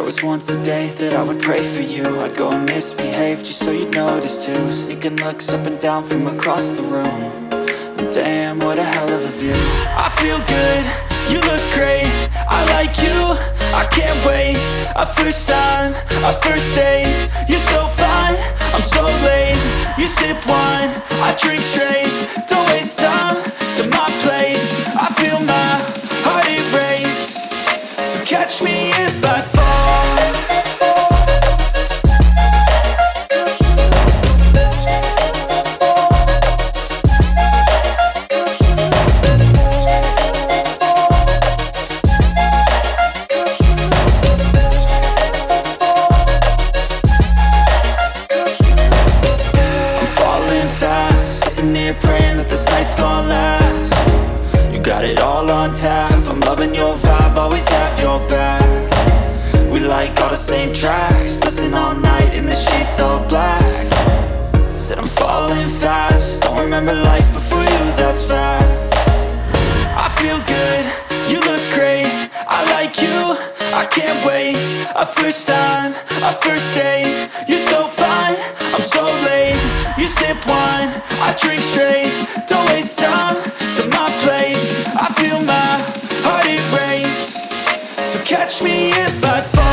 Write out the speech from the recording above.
was once a day that I would pray for you. I'd go and misbehave just so you'd notice too. Sneaking looks up and down from across the room. And damn, what a hell of a view. I feel good, you look great, I like you, I can't wait. A first time, a first date, you're so fine, I'm so late. You sip wine, I drink straight. Don't waste time to my place. I feel my heart erase. So catch me if I fall. Praying that this night's gonna last. You got it all on tap, I'm loving your vibe, always have your back. We like all the same tracks, listen all night in the sheets all black. Said I'm falling fast, don't remember life before you, that's fact. I feel good, you look great, I like you, I can't wait. A first time, a first date, you're so fine, I'm so late. You sip wine, I drink straight. Don't waste time to my place. I feel my heart erase. So catch me if I fall.